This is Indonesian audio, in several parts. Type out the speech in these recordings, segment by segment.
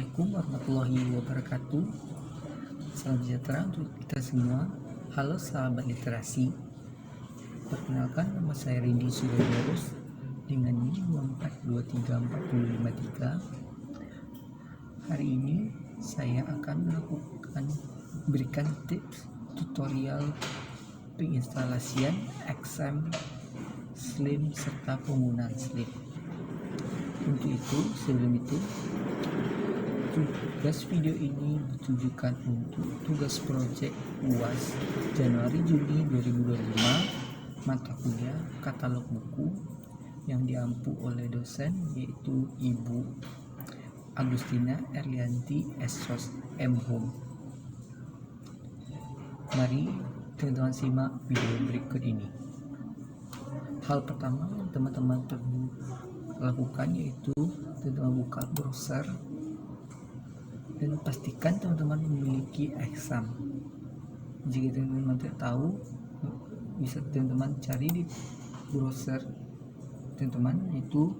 Assalamualaikum warahmatullahi wabarakatuh. Salam sejahtera untuk kita semua. Halo sahabat literasi. Perkenalkan, nama saya Rindy Suryadurus dengan NIM 4234553. Hari ini saya akan berikan tips tutorial penginstalasian XAMPP Slim serta penggunaan Slim. Untuk itu, sebelum itu, tugas video ini ditujukan untuk tugas proyek UAS Januari-Juni 2025 mata kuliah katalog buku yang diampu oleh dosen, yaitu Ibu Agustina Erlianti Esos M.Hum. Mari teman-teman simak video berikut ini. Hal pertama yang teman-teman perlu lakukan yaitu teman-teman buka browser dan pastikan teman-teman memiliki XAMPP. Jika teman-teman tidak tahu, bisa teman-teman cari di browser teman-teman, yaitu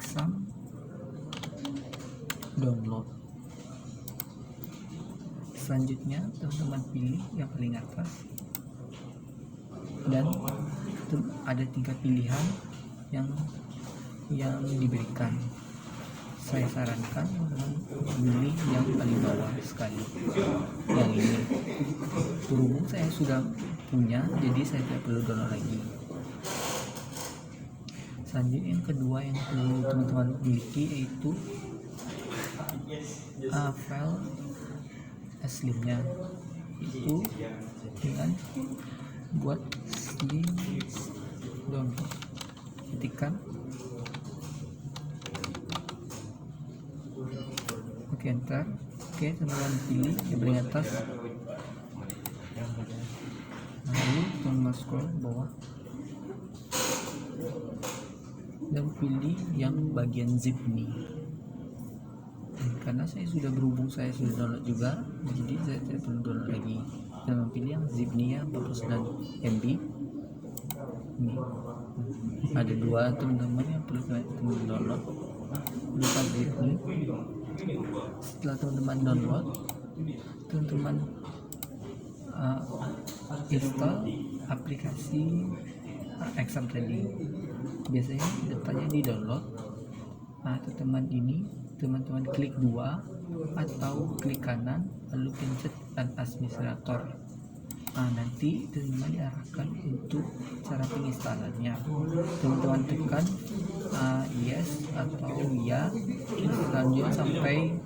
XAMPP download. Selanjutnya teman-teman pilih yang paling atas dan ada 3 pilihan yang diberikan. Saya sarankan teman-teman pilih yang paling bawah sekali, yang ini. Berhubung saya sudah punya, jadi saya tidak perlu download lagi. Selanjutnya yang kedua yang perlu teman-teman miliki yaitu file Slimnya, itu dengan buat Slim download, ketikkan enter. Oke, teman-teman pilih yang paling atas, lalu teman scroll bawah dan pilih yang bagian zip ini. Karena saya sudah download juga, jadi saya tidak perlu download lagi. Dan pilih yang zip ini ya, 49 MB. Ini ada 2 teman-teman yang perlu teman-teman download. Buka zip ini. Setelah teman-teman download, teman-teman install aplikasi XAMPP tadi. Biasanya datanya di download. Teman-teman klik 2 atau klik kanan lalu pencet administrator. Nanti teman-teman diarahkan untuk cara penginstalannya. Teman-teman tekan yes atau ya, selanjutnya sampai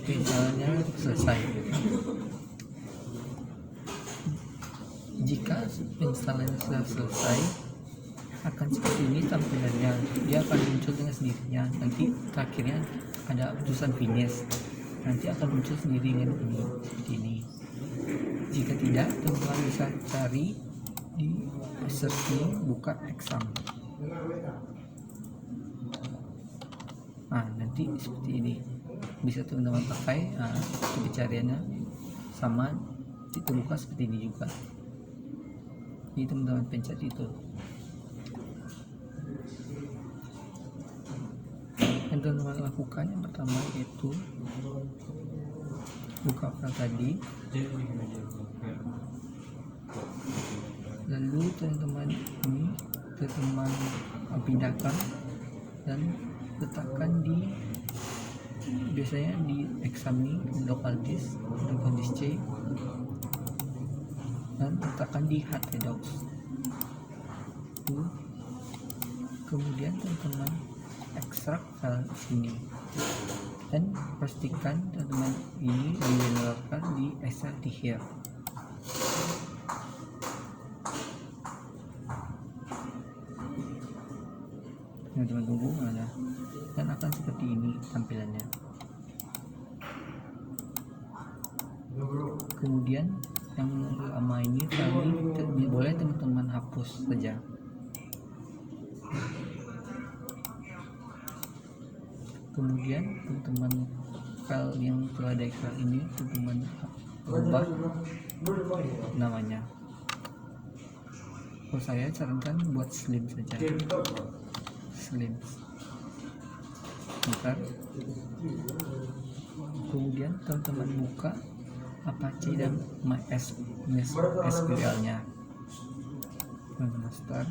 penginstalannya selesai. Jika penginstalannya sudah selesai, akan seperti ini tampilannya. Dia akan muncul dengan sendirinya. Nanti terakhirnya ada tulisan finish. Nanti akan muncul sendiri dengan ini, seperti ini. Jika tidak, teman-teman bisa cari di search, buka XAMPP. Nanti seperti ini bisa teman-teman pakai. Pencariannya sama, terbuka seperti ini juga. Ini teman-teman pencet itu. Yang teman-teman lakukan yang pertama yaitu buka file tadi, lalu teman-teman pindahkan dan letakkan di, biasanya di XAMPP ini local disk C, dan letakkan di htdocs. Kemudian teman-teman ekstrak file sini dan pastikan teman-teman ini didownloadkan di extract di here. Teman-teman tunggu dan akan seperti ini tampilannya. Kemudian yang lama ini boleh teman-teman hapus saja. Kemudian teman-teman file yang telah diekstrak ini teman-teman ubah namanya. Saya sarankan buat Slim saja. Slim. Bentar. kemudian teman-teman buka Apache dan MySQL-nya. Teman-teman start.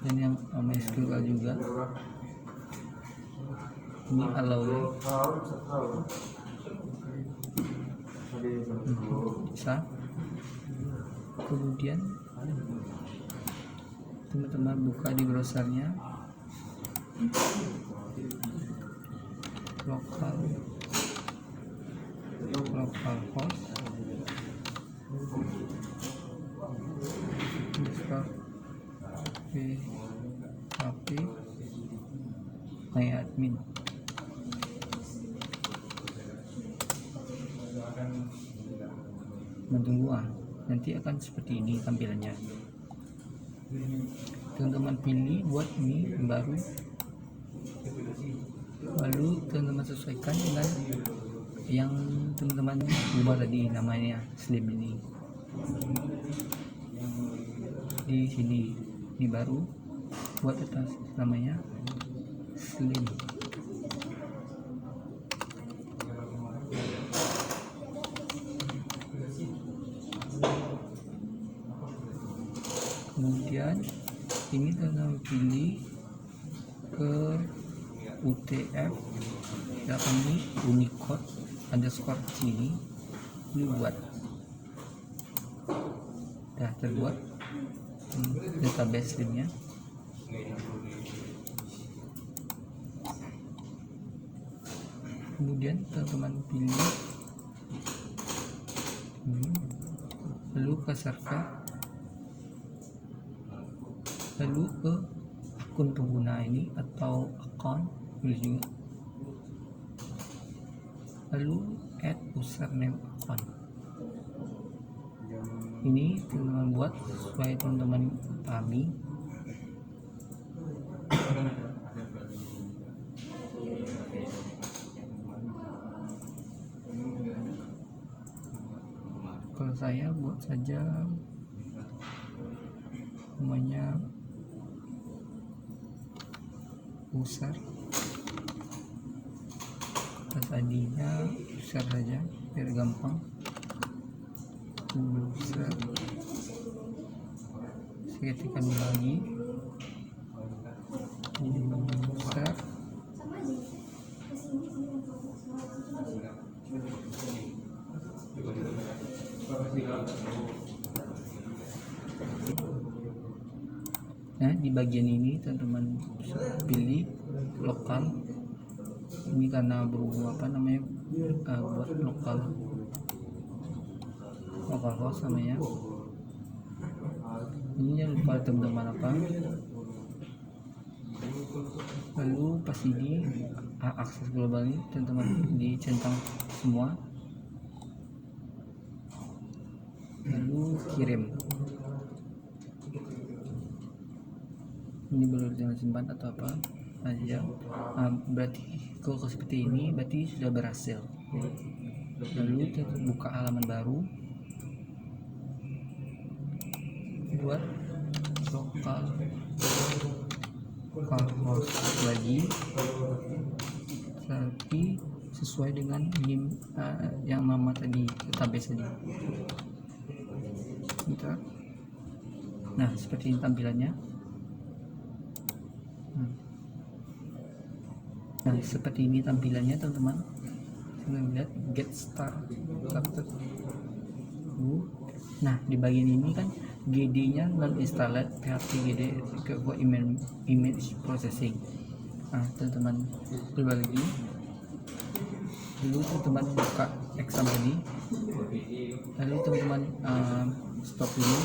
Dan yang MySQL juga ini allow bisa. Kemudian teman-teman buka di browsernya localhost php myadmin. Menunggu nanti akan seperti ini tampilannya. Teman-teman pilih buat ini baru, lalu teman-teman sesuaikan dengan yang teman-teman ubah tadi namanya Slim ini. Di sini ini baru buat atas namanya Slim. Kemudian ini teman-teman pilih ke UTF dalam ini Unicode underscore sini dibuat. Dah terbuat database Slimnya. Kemudian teman-teman pilih lalu ke server, lalu ke akun pengguna ini atau account juga, lalu add username account. Ini teman-teman buat supaya teman-teman pahami. Kalau saya buat saja namanya user, atas ID-nya user saja biar gampang. User, saya ketikkan lagi user, nah di bagian ini teman-teman pilih lokal ini karena berhubung apa namanya buat localhost namanya. Ini jangan lupa teman-teman apa, lalu pas ini akses global ini teman-teman dicentang semua, lalu kirim. Ini belum jangan simpan atau apa aja. Berarti kalau seperti ini berarti sudah berhasil. Lalu kita buka halaman baru buat localhost lagi, tapi sesuai dengan NIM yang nama tadi, database tadi. Bentar. Nah seperti ini tampilannya. Nah seperti ini tampilannya teman-teman. Lihat get started. Nah di bagian ini kan GD nya non installed PHP GD ke image processing. Nah teman-teman coba lagi dulu, teman-teman buka exam tadi, lalu teman-teman stop dulu.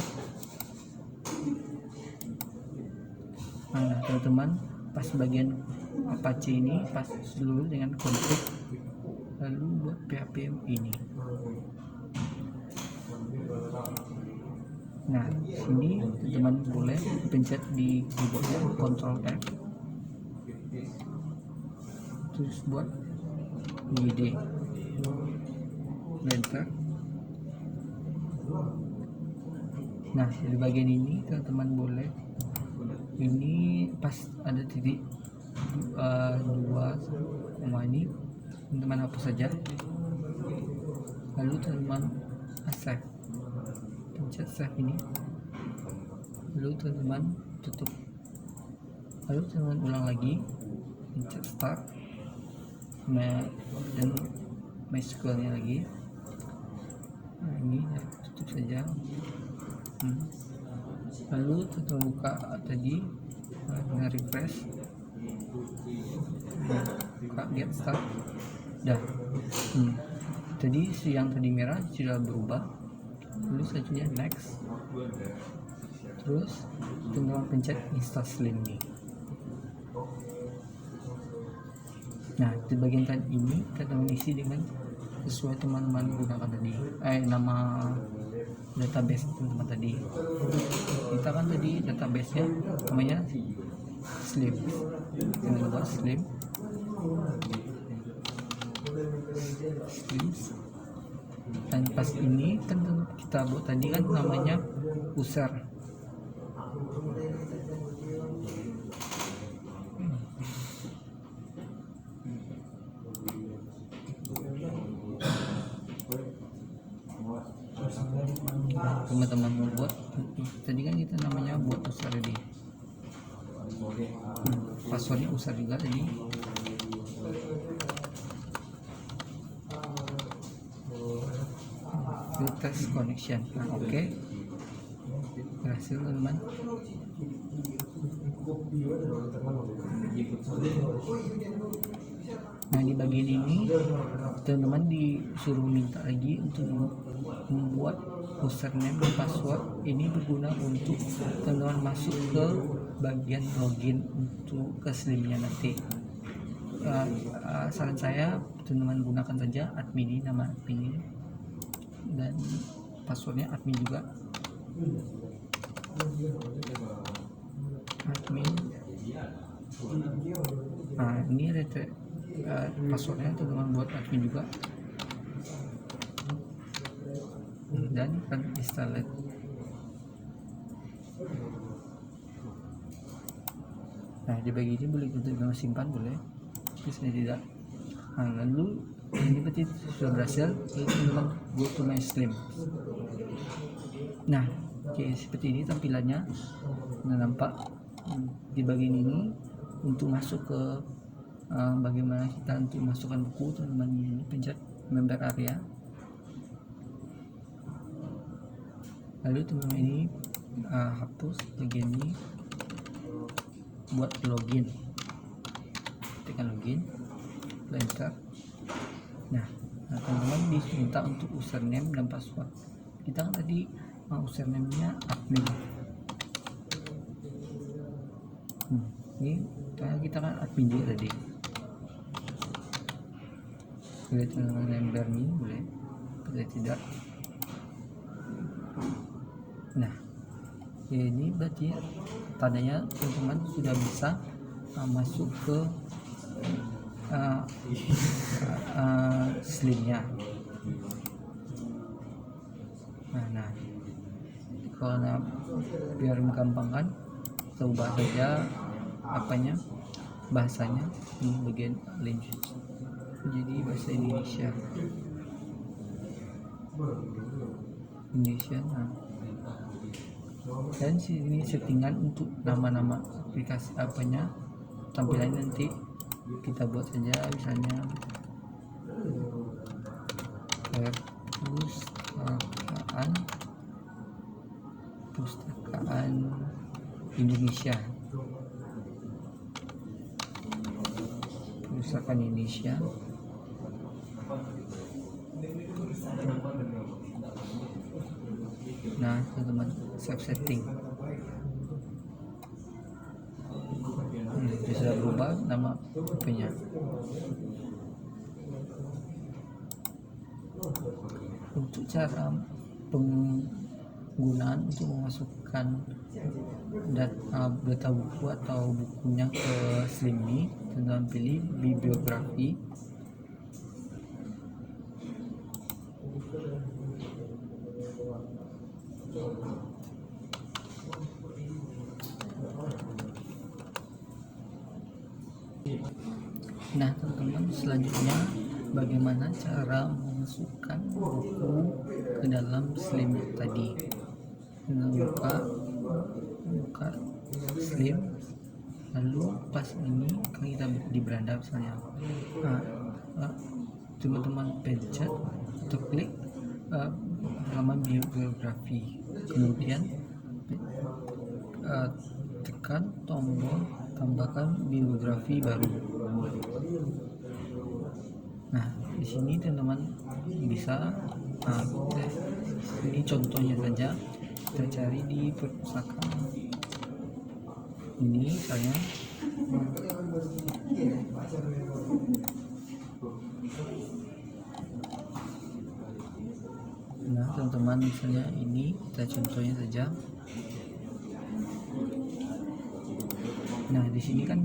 Nah teman-teman pas bagian Apache ini pas seluruh dengan config, lalu buat PHP ini. Nah sini teman-teman boleh pencet di keyboardnya Ctrl F terus buat GD, enter. Nah di bagian ini teman-teman boleh ini pas ada titik dua koma ini, teman-teman hapus saja. Lalu teman-teman save, pencet save ini, lalu teman-teman tutup. Lalu teman-teman ulang lagi, pencet start dan MySQL-nya lagi. Nah, ini ya, tutup saja. Lalu teman-teman buka tadi dengan refresh, buka get start, dah. Tadi yang tadi merah sudah berubah. Lalu selanjutnya next, terus teman-teman pencet install Slim nih. Nah, di bagian tadi ini kita mengisi dengan sesuai teman-teman gunakan tadi, nama database teman-teman tadi. Kita kan tadi database-nya namanya Slim, kita buat Slim. Dan pas ini kan kita buat tadi kan namanya user. Teman-teman mau buat tadi kan kita namanya buat user tadi. Passwordnya user juga tadi. Test connection. Nah, oke. Berhasil teman-teman. Nah, di bagian ini teman-teman disuruh minta lagi untuk membuat username dan password. Ini berguna untuk teman-teman masuk ke bagian login untuk ke Slimnya nanti. Saran saya teman-teman gunakan saja admin ini, nama admin ini, dan passwordnya admin juga. Admin. Nah, ini passwordnya teman-teman buat admin juga, dan akan install. Nah, di bagian ini boleh untuk simpan, boleh, bisa tidak. Nah, lalu ini berarti sudah berhasil. Lalu teman-teman go to my Slim. Nah, oke, seperti ini tampilannya. Nah, nampak di bagian ini untuk masuk ke bagaimana kita untuk masukkan buku, teman-teman ini pencet member area. Lalu teman-teman ini hapus bagian ini, buat login, tekan login, enter. Nah, teman-teman diminta untuk username dan password. Kita kan tadi username-nya admin. Ini kita kan admin juga tadi. Boleh teman-teman member ini, boleh tidak. Nah, ini berarti tandanya teman-teman sudah bisa masuk ke Slimnya. Nah, kalau biar menggampangkan, kita ubah saja bahasanya di bagian language jadi bahasa Indonesia. Nah, dan sini settingan untuk nama-nama aplikasi tampilannya nanti kita buat saja, misalnya pustakaan Indonesia, pustakaan Indonesia. Nah, teman-teman save setting. Sudah berubah nama punya. Untuk cara penggunaan untuk memasukkan data buku atau bukunya ke Slim ini, teman-teman pilih bibliografi. Nah teman-teman, selanjutnya bagaimana cara memasukkan buku ke dalam slim tadi. Dengan buka slim, lalu pas ini kan kita di beranda misalnya, teman-teman pencet atau klik halaman biografi, kemudian tekan tombol tambahkan biografi baru. Nah di sini teman-teman bisa, ini contohnya saja, kita cari di perpustakaan. Ini saya nah teman-teman, misalnya ini kita contohnya saja. Nah di sini kan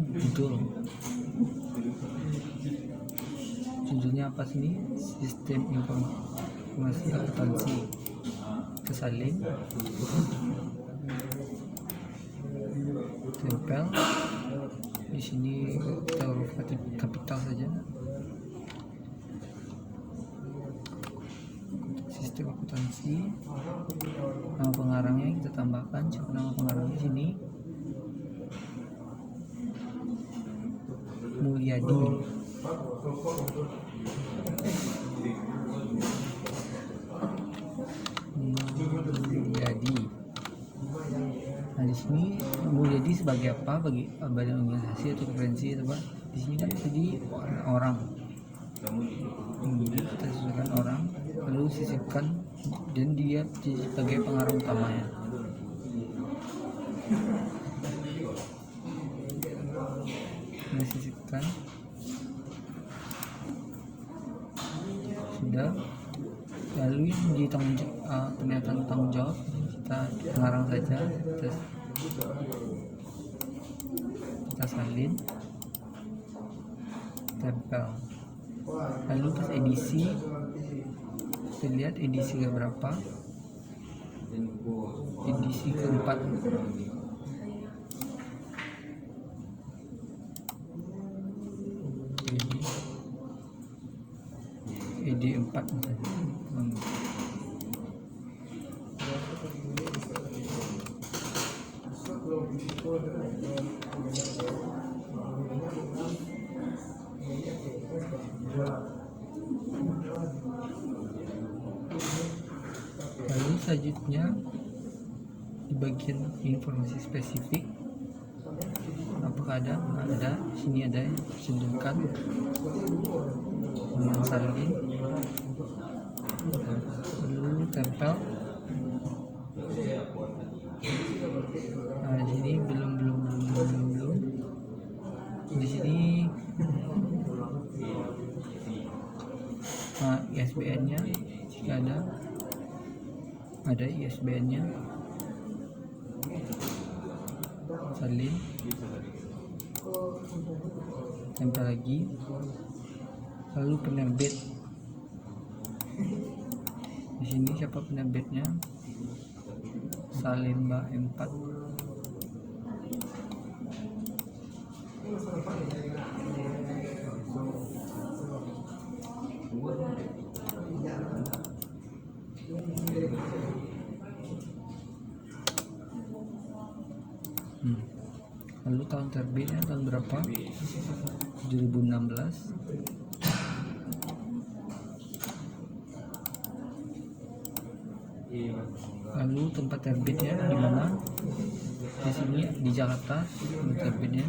judulnya apa sih? Sistem informasi akuntansi. Kesalin, tempel di sini, kita huruf kapital saja. Sistem akuntansi, nama pengarangnya kita tambahkan, siapa nama pengarangnya sini, Mulyadi. Nah di sini Mulyadi sebagai apa? Bagi badan organisasi atau konferensi atau apa? Di sini kan jadi orang. Kita sesuaikan orang, lalu sisipkan, dan dia sebagai pengarang utamanya. Nah, sisipkan sudah, lalu di pernyataan tanggung jawab kita pengarang saja, kita salin, tempel. Lalu pas edisi, kita lihat edisi ke berapa, edisi keempat. ED 4 misalnya. Lalu selanjutnya di bagian informasi spesifik, apakah ada? Ada, sini ada, sedangkan salin, lalu tempel. Nah di sini belum. Di sini ISBN-nya, jika ada ISBN-nya, salin, tempel lagi, lalu penerbit. Di sini siapa penerbitnya, salin Mbak M4. Lalu tahun terbitnya tahun berapa? 2016. Lalu tempat terbitnya di mana? Di sini di Jakarta terbitnya.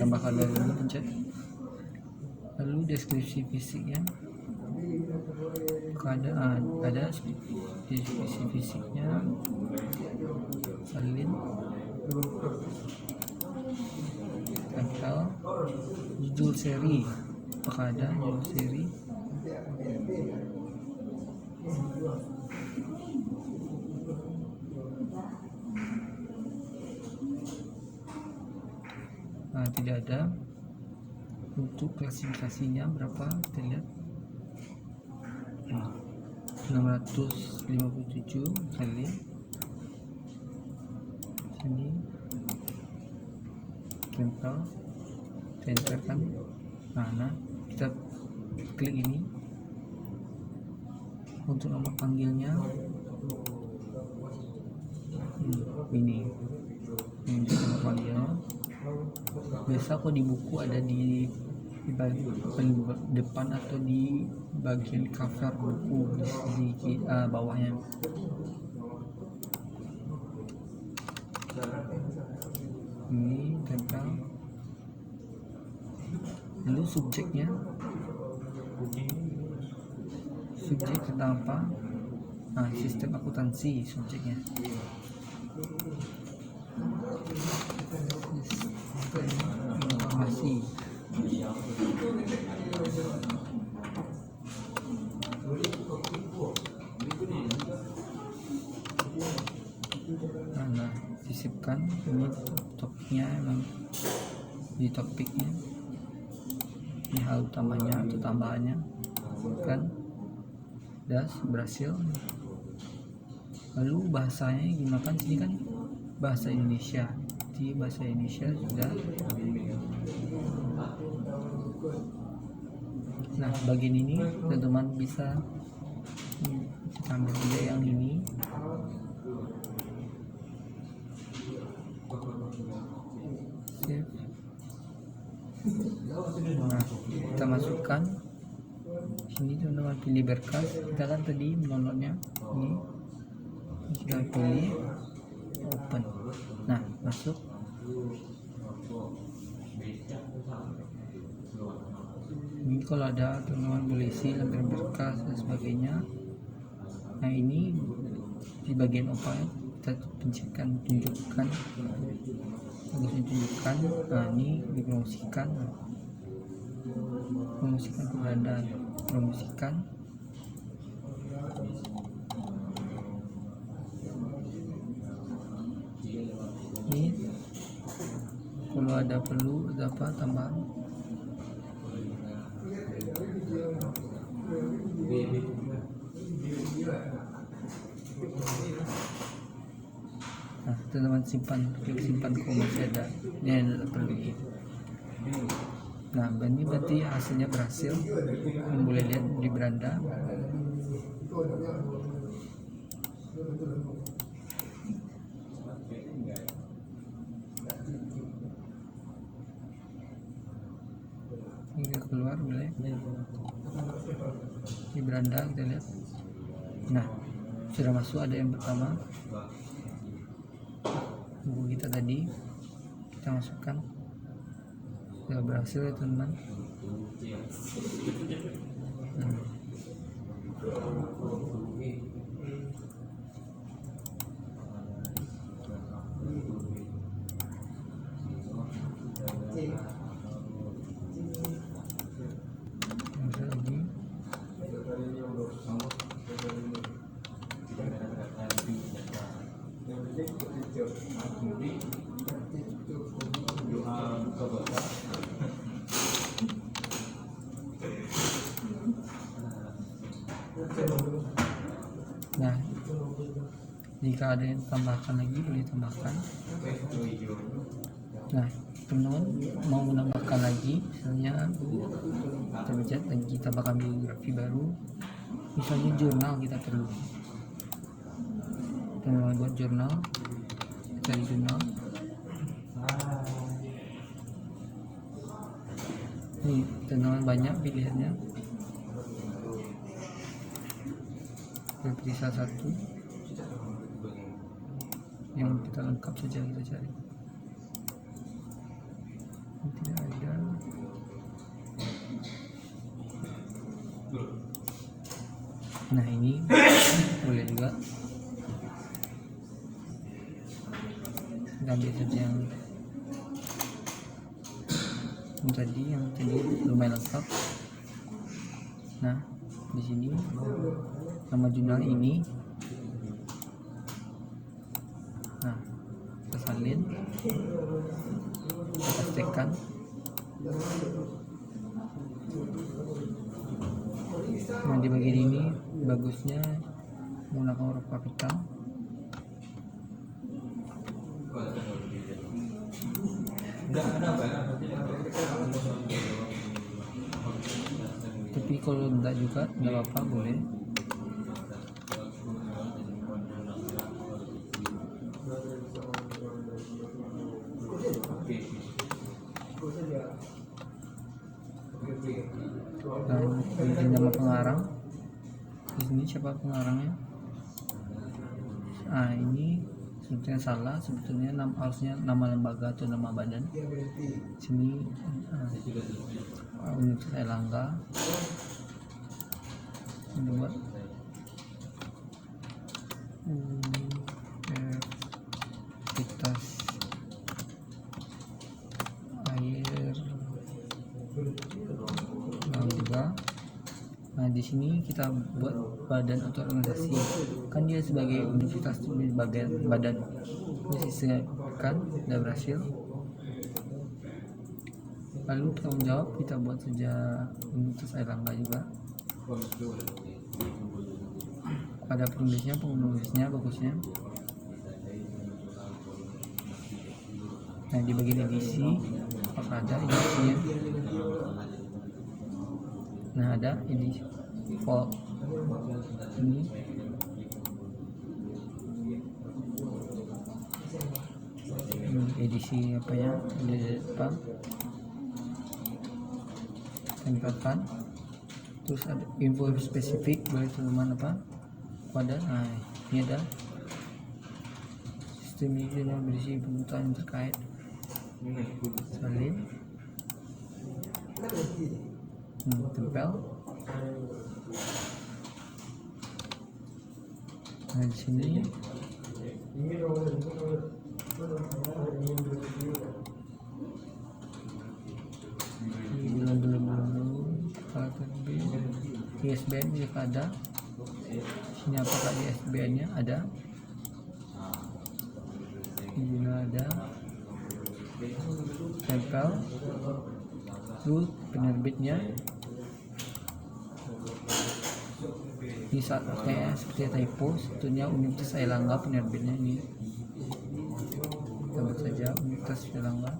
Tambahkan lalu pencet. Lalu deskripsi fisiknya, keadaan ada deskripsi fisiknya, salin, tempel, judul seri, apakah ada judul seri, tidak ada. Untuk klasifikasinya berapa, kita lihat. 657 kali sini, tempel, enter kan. Nah, kita klik ini untuk nomor panggilnya. Ini nomor panggilnya. Biasa kok di buku ada di paling depan atau di bagian cover buku di bawahnya. Ini tempel. Lalu subjeknya, subjek tentang apa? Nah, sistem akuntansi subjeknya. Sistem informasi. Nah, disipkan ini topiknya, emang di topiknya ini hal utamanya atau tambahannya kan. Das berhasil. Lalu bahasanya gimana kan, sini kan bahasa Indonesia, di bahasa Indonesia sudah. Nah, bagian ini teman-teman bisa ambil juga yang ini. Save. Nah, kita masukkan sini, teman-teman pilih berkas. Kita kan tadi mendownloadnya ini, kita pilih open. Nah, masuk. Ini kalau ada teman-teman boleh isi lembar berkas dan sebagainya. Nah, ini di bagian opa kita tunjukkan. Nah, ini dipromosikan keberadaan, promosikan. Ini kalau ada perlu ada apa tambahan. Nah, teman-teman simpan, klik simpan kalau masih ada. Ini ada perlu. Nah, ini berarti hasilnya berhasil. Kalian boleh lihat di beranda. Ini keluar boleh di beranda, kita lihat. Nah, sudah masuk. Ada yang pertama buku kita tadi, kita masukkan. Sudah berhasil ya teman-teman. Nah, jika ada yang tambahkan lagi boleh tambahkan. Nah, teman-teman mau menambahkan lagi, misalnya kita pencet lagi, tambahkan biografi baru, misalnya jurnal kita perlu. Teman-teman buat jurnal, cari jurnal. Nih, teman-teman banyak pilihannya. Pilih salah satu yang kita lengkap saja, kita cari. Tidak ada. Nah, ini boleh juga. Kita ambil saja yang tadi lumayan lengkap. Nah, di sini nama jurnal ini. Nah, kita salin, kita pastikan. Nah, di bagian ini bagusnya menggunakan huruf kapital. Tapi kalau enggak juga enggak apa-apa, boleh. Dan ini nama pengarang. Di sini siapa pengarangnya? Ini sebetulnya salah, sebetulnya harusnya nama lembaga atau nama badan. Sini Universitas Airlangga. Ini buat Universitas Airlangga. Nah, di sini kita buat badan atau organisasi. Kan dia sebagai universitas di bagian badan. Disisihkan, sudah berhasil. Lalu tanggung jawab kita buat saja Universitas Airlangga juga. Pada penulisnya bagusnya. Nah, di bagian edisi apakah ada edisinya? Nah, ada edisi font ini. Edisi apa ya? Di depan tempatkan. Terus ada info spesifik boleh teman apa? Pada ini ada sistem ini yang berisi kebutuhan terkait salin tempel. Nah, di sini belum kalau terbit ISBN jika ada. Sini apakah di ISBN nya ada? Ini ada tempel. Lalu penerbitnya ini kayak seperti typo, sebetulnya Universitas Airlangga penerbitnya ini. Kita buat saja Universitas Airlangga.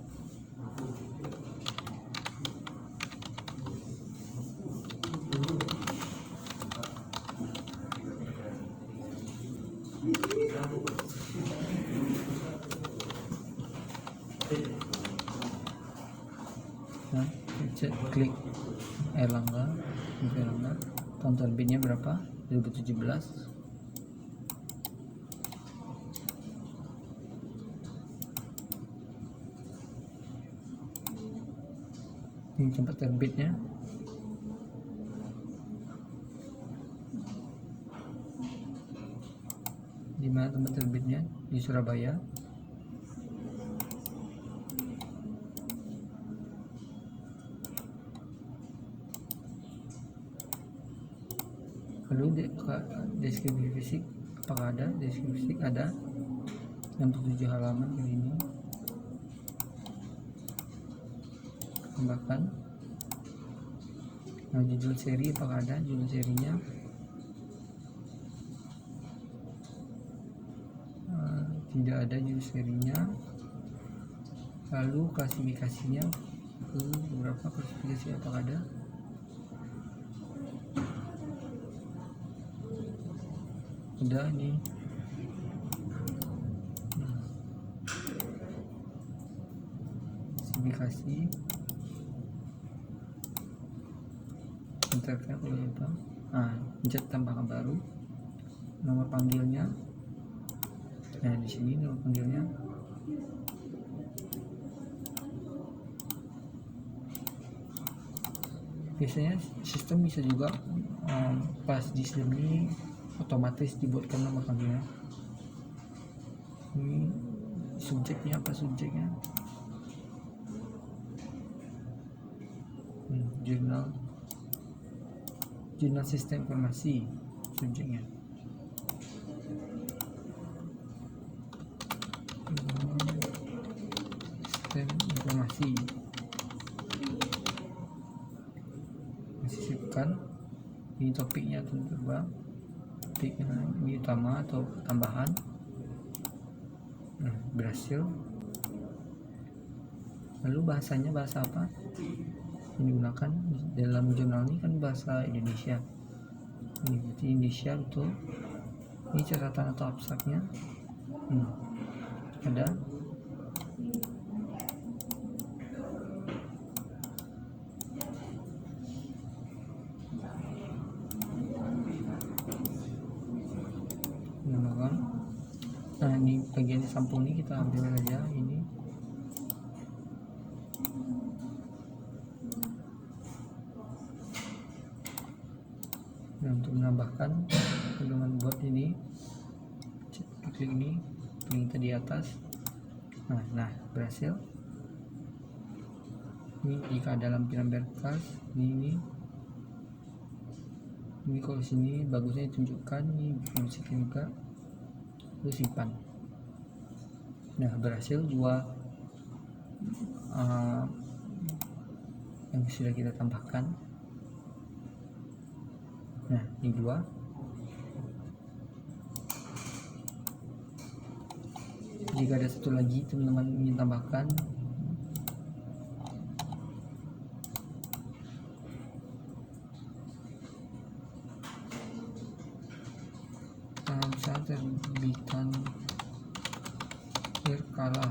Nah, klik Airlangga, tahun terbitnya berapa? 2017. Ini tempat terbitnya. Di mana tempat terbitnya? Di Surabaya. Lalu deskripsi fisik, apakah ada deskripsi fisik? Ada 67 halaman ini. Tambahkan. Nah, judul seri apakah ada judul serinya? Tidak ada judul serinya. Lalu klasifikasinya ke beberapa klasifikasi apakah ada? Udah nih. Klasifikasi interface apa? Pencet tambahkan baru. Nomor panggilnya. Nah, di sini nomor panggilnya. Biasanya sistem bisa juga pas di sini otomatis dibuatkan nomor panggilnya. Ini subjeknya apa subjeknya? Jurnal sistem informasi subjeknya. Sistem informasi. Sisipkan. Ini topiknya terbang, topiknya ini utama atau tambahan. Berhasil. Lalu bahasanya bahasa apa yang digunakan dalam jurnal ini? Kan bahasa Indonesia. Ini berarti Indonesia betul. Ini catatan atau abstraknya. Ada. Nah, ini bagian sampul ini kita ambil aja ini. Nah, untuk menambahkan dengan buat ini, klik ini, link tadi atas. Nah, berhasil. Ini jika ada lampiran berkas, ini kalau sini bagusnya ditunjukkan, ini fungsikan juga, lalu simpan. Nah, berhasil dua yang sudah kita tambahkan. Nah, ini dua. Jika ada satu lagi teman-teman ingin tambahkan, misalnya terbitan Irkala.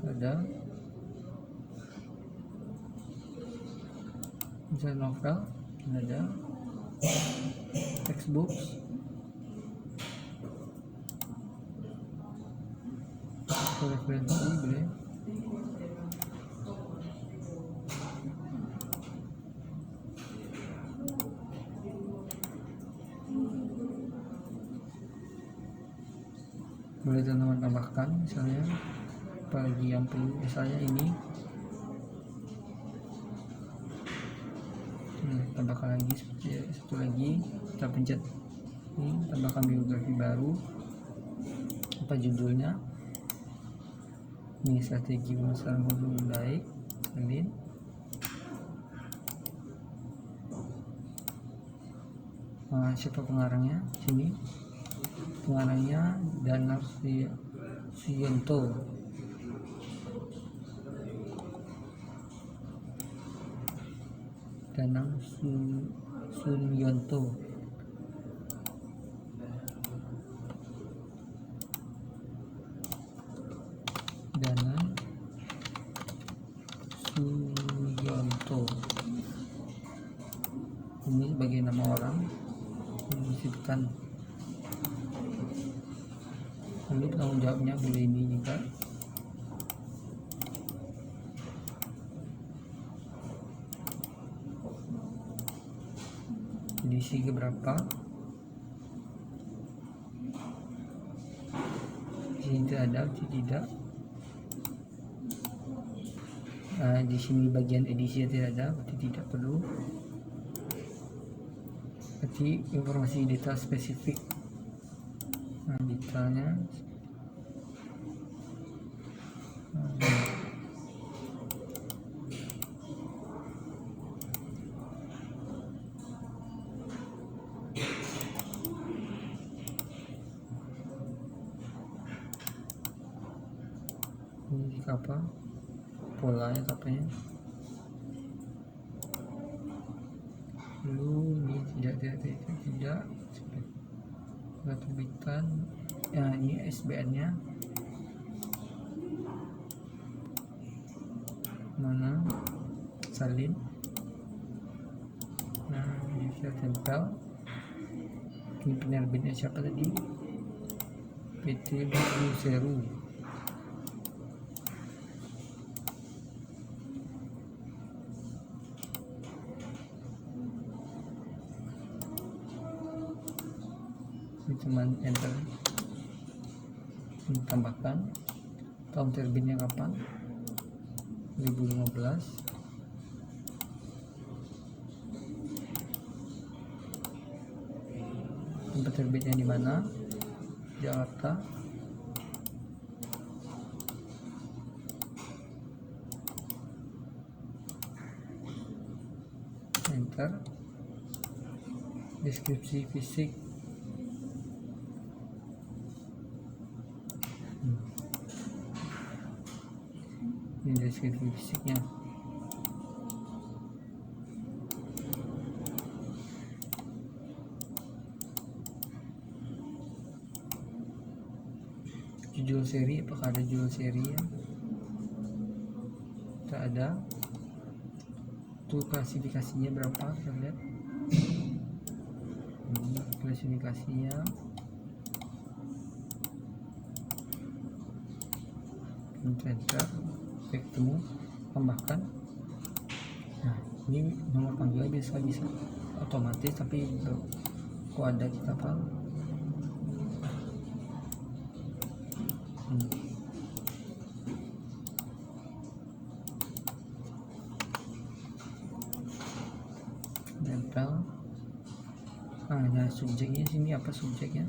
Ada misalnya novel, ada textbooks, referensi boleh. Boleh teman-teman tambahkan, misalnya apalagi yang perlu, misalnya ini. Tambahkan lagi seperti satu lagi, kita pencet ini, tambahkan biografi baru. Apa judulnya? Ini strategi pemasaran lebih baik. Salin. Siapa pengarangnya? Sini. Pengarangnya Danar Suyonto. Danang Suryonto. Danang Suryonto. Ini sebagai nama orang disebutkan. Lalu tanggung jawabnya boleh ini juga. Edisi keberapa? Di sini tidak ada, tidak. Di sini bagian edisi tidak ada, berarti tidak perlu. Berarti informasi detail spesifik. Detailnya. Ini apa? Polanya tapnya. Lalu ini tidak terbitan. Ini SBN nya mana, salin. Ini saya tempel. Ini penerbitnya siapa tadi? PT Buku Seru. Cuman enter, tambahkan tahun terbitnya kapan, 2015. Tempat terbitnya di mana? Jakarta. karakter, deskripsi fisik. Ini deskripsi fisiknya. Judul seri, apakah ada judul seri ya? Tak ada. Tuh klasifikasinya berapa, kita lihat. Ini klasifikasinya. Enter, ketemu, tambahkan. Nah, ini nomor panggilan bisa otomatis, tapi kok ada kita apa? Nempel. Nah, subjeknya sini apa subjeknya?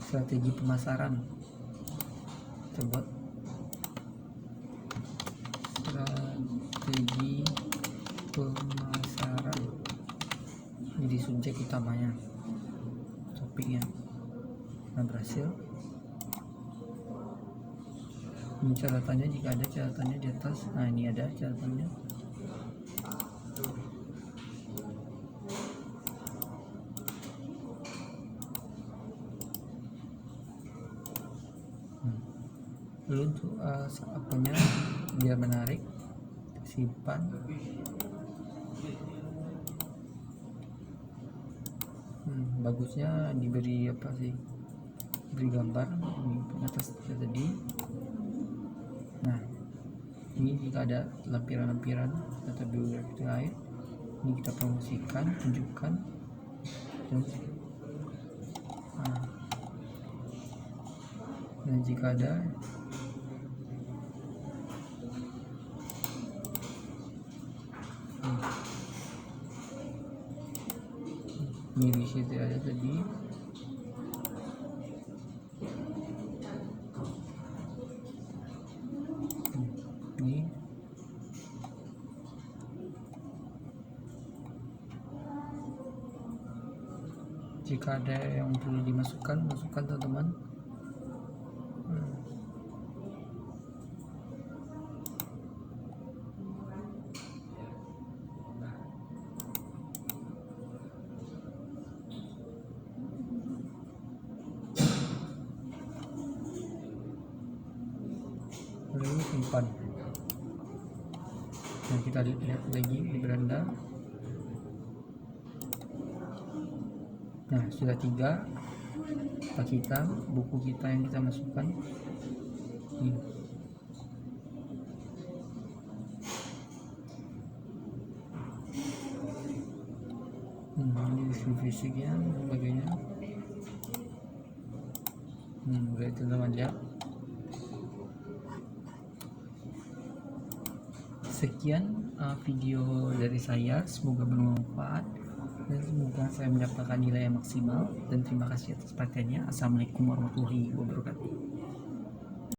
Strategi pemasaran. Coba strategi pemasaran. Jadi subjek utamanya, topiknya. Nah, berhasil. Ini catatannya, jika ada catatannya di atas. Nah, ini ada catatannya. Lalu untuk apanya biar menarik, simpan. Bagusnya diberi apa sih, beri gambar ini atas tadi. Nah, ini jika ada lampiran-lampiran atau biografi lain, ini kita promosikan, tunjukkan. Dan jika ada ini di situ ada tadi. Ini jika ada yang perlu dimasukkan, masukkan teman-teman. Lalu simpan. Nah, kita lihat lagi di beranda. Nah, sudah 3 pak kita, buku kita yang kita masukkan. Ini. Ini fisiknya, sebagainya. Berarti teman-teman lihat. Sekian video dari saya, semoga bermanfaat dan semoga saya mendapatkan nilai yang maksimal, dan terima kasih atas perhatiannya. Assalamualaikum warahmatullahi wabarakatuh.